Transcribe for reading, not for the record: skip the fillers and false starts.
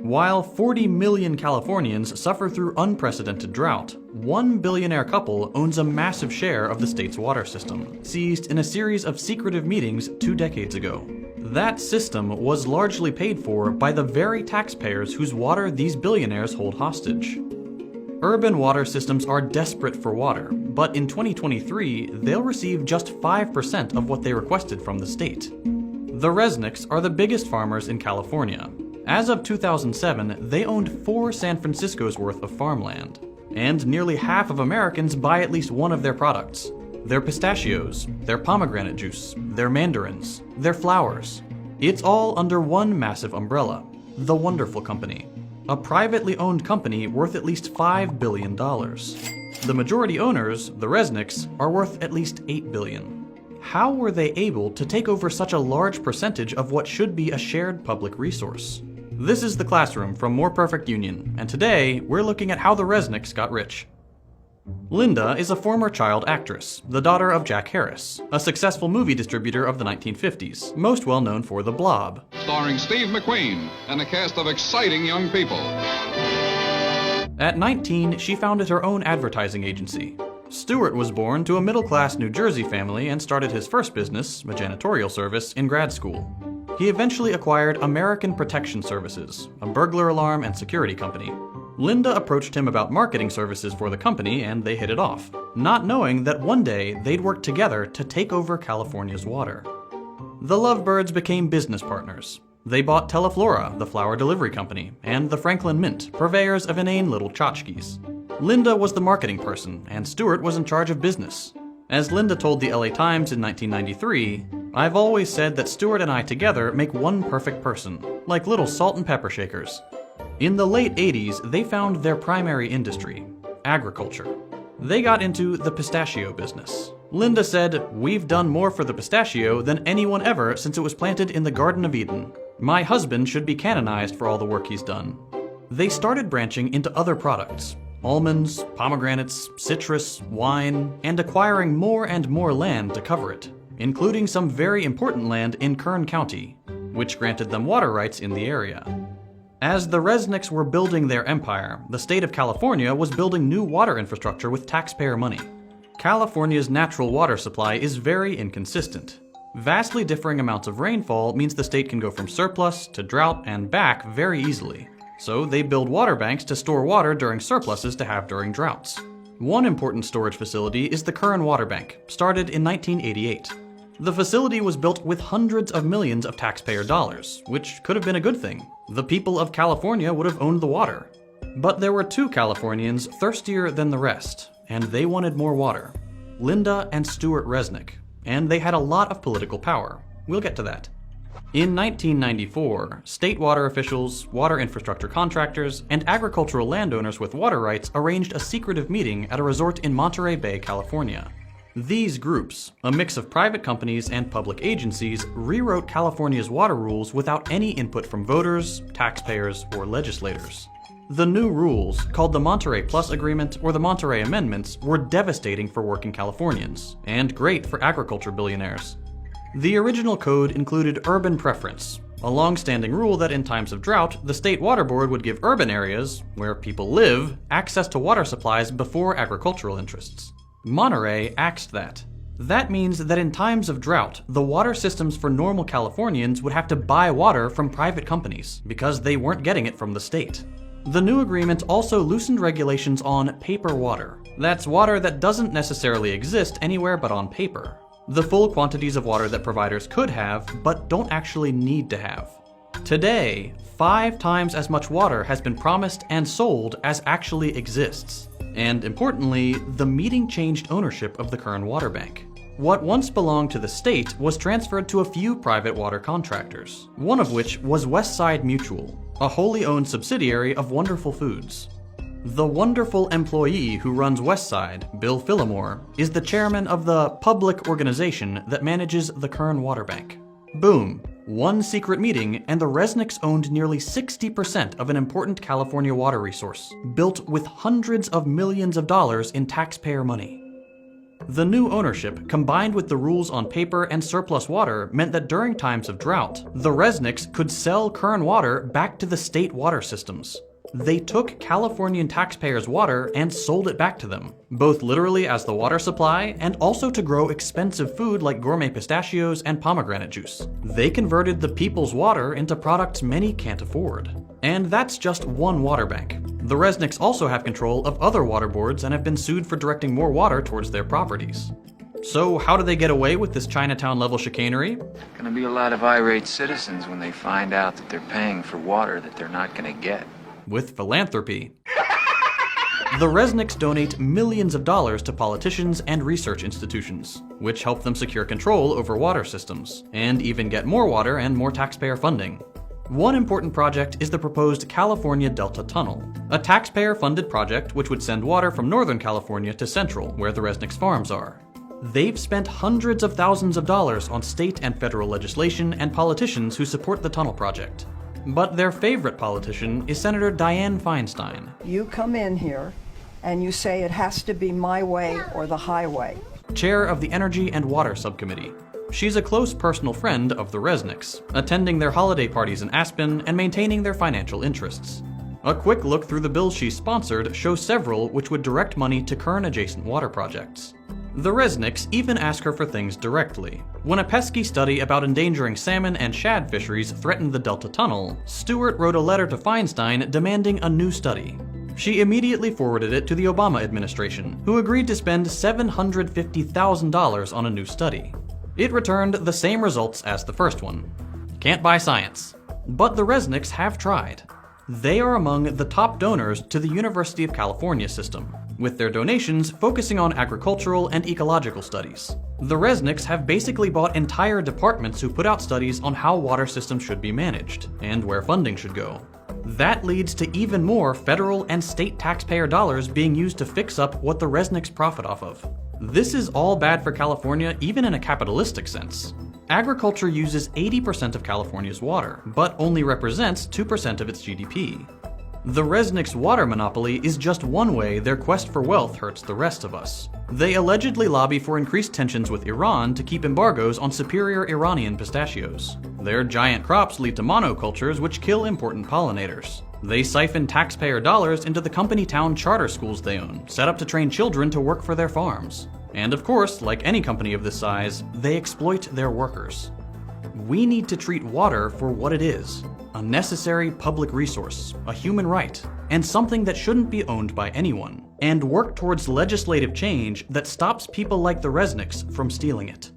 While 40 million Californians suffer through unprecedented drought, one billionaire couple owns a massive share of the state's water system, seized in a series of secretive meetings 2 decades ago. That system was largely paid for by the very taxpayers whose water these billionaires hold hostage. Urban water systems are desperate for water, but in 2023, they'll receive just 5% of what they requested from the state. The Resnicks are the biggest farmers in California. As of 2007, they owned 4 San Francisco's worth of farmland. And nearly half of Americans buy at least one of their products. Their pistachios, their pomegranate juice, their mandarins, their flowers. It's all under one massive umbrella, the Wonderful Company, a privately owned company worth at least $5 billion. The majority owners, the Resnicks, are worth at least $8 billion. How were they able to take over such a large percentage of what should be a shared public resource? This is The Classroom from More Perfect Union, and today we're looking at how the Resnicks got rich. Linda is a former child actress, the daughter of Jack Harris, a successful movie distributor of the 1950s, most well known for The Blob. Starring Steve McQueen and a cast of exciting young people. At 19, she founded her own advertising agency. Stewart was born to a middle-class New Jersey family and started his first business, a janitorial service, in grad school. He eventually acquired American Protection Services, a burglar alarm and security company. Linda approached him about marketing services for the company, and they hit it off, not knowing that one day they'd work together to take over California's water. The lovebirds became business partners. They bought Teleflora, the flower delivery company, and the Franklin Mint, purveyors of inane little tchotchkes. Linda was the marketing person, and Stewart was in charge of business. As Linda told the LA Times in 1993, "I've always said that Stewart and I together make one perfect person, like little salt and pepper shakers." In the late 80s, they found their primary industry, agriculture. They got into the pistachio business. Linda said, "We've done more for the pistachio than anyone ever since it was planted in the Garden of Eden. My husband should be canonized for all the work he's done." They started branching into other products. Almonds, pomegranates, citrus, wine, and acquiring more and more land to cover it, including some very important land in Kern County, which granted them water rights in the area. As the Resnicks were building their empire, the state of California was building new water infrastructure with taxpayer money. California's natural water supply is very inconsistent. Vastly differing amounts of rainfall means the state can go from surplus to drought and back very easily. So they build water banks to store water during surpluses to have during droughts. One important storage facility is the Kern Water Bank, started in 1988. The facility was built with hundreds of millions of taxpayer dollars, which could have been a good thing. The people of California would have owned the water. But there were 2 Californians thirstier than the rest, and they wanted more water. Linda and Stewart Resnick, and they had a lot of political power. We'll get to that. In 1994, state water officials, water infrastructure contractors, and agricultural landowners with water rights arranged a secretive meeting at a resort in Monterey Bay, California. These groups, a mix of private companies and public agencies, rewrote California's water rules without any input from voters, taxpayers, or legislators. The new rules, called the Monterey Plus Agreement or the Monterey Amendments, were devastating for working Californians, and great for agriculture billionaires. The original code included urban preference, a long-standing rule that in times of drought, the state water board would give urban areas, where people live, access to water supplies before agricultural interests. Monterey axed that. That means that in times of drought, the water systems for normal Californians would have to buy water from private companies, because they weren't getting it from the state. The new agreement also loosened regulations on paper water. That's water that doesn't necessarily exist anywhere but on paper. The full quantities of water that providers could have, but don't actually need to have. Today, 5 times as much water has been promised and sold as actually exists. And importantly, the meeting changed ownership of the Kern Water Bank. What once belonged to the state was transferred to a few private water contractors, one of which was Westside Mutual, a wholly owned subsidiary of Wonderful Foods. The wonderful employee who runs Westside, Bill Phillimore, is the chairman of the public organization that manages the Kern Water Bank. Boom. One secret meeting, and the Resnicks owned nearly 60% of an important California water resource, built with hundreds of millions of dollars in taxpayer money. The new ownership, combined with the rules on paper and surplus water, meant that during times of drought, the Resnicks could sell Kern water back to the state water systems. They took Californian taxpayers' water and sold it back to them, both literally as the water supply and also to grow expensive food like gourmet pistachios and pomegranate juice. They converted the people's water into products many can't afford. And that's just one water bank. The Resnicks also have control of other water boards and have been sued for directing more water towards their properties. So how do they get away with this Chinatown-level chicanery? Gonna be a lot of irate citizens when they find out that they're paying for water that they're not gonna get. With philanthropy. The Resnicks donate millions of dollars to politicians and research institutions, which help them secure control over water systems, and even get more water and more taxpayer funding. One important project is the proposed California Delta Tunnel, a taxpayer-funded project which would send water from Northern California to Central, where the Resnicks farms are. They've spent hundreds of thousands of dollars on state and federal legislation and politicians who support the tunnel project. But their favorite politician is Senator Dianne Feinstein. You come in here and you say it has to be my way or the highway. Chair of the Energy and Water Subcommittee. She's a close personal friend of the Resnicks, attending their holiday parties in Aspen and maintaining their financial interests. A quick look through the bills she sponsored shows several which would direct money to Kern-adjacent water projects. The Resnicks even ask her for things directly. When a pesky study about endangering salmon and shad fisheries threatened the Delta Tunnel, Stewart wrote a letter to Feinstein demanding a new study. She immediately forwarded it to the Obama administration, who agreed to spend $750,000 on a new study. It returned the same results as the first one. Can't buy science. But the Resnicks have tried. They are among the top donors to the University of California system, with their donations focusing on agricultural and ecological studies. The Resnicks have basically bought entire departments who put out studies on how water systems should be managed, and where funding should go. That leads to even more federal and state taxpayer dollars being used to fix up what the Resnicks profit off of. This is all bad for California, even in a capitalistic sense. Agriculture uses 80% of California's water, but only represents 2% of its GDP. The Resnicks' water monopoly is just one way their quest for wealth hurts the rest of us. They allegedly lobby for increased tensions with Iran to keep embargoes on superior Iranian pistachios. Their giant crops lead to monocultures which kill important pollinators. They siphon taxpayer dollars into the company town charter schools they own, set up to train children to work for their farms. And of course, like any company of this size, they exploit their workers. We need to treat water for what it is: a necessary public resource, a human right, and something that shouldn't be owned by anyone, and work towards legislative change that stops people like the Resnicks from stealing it.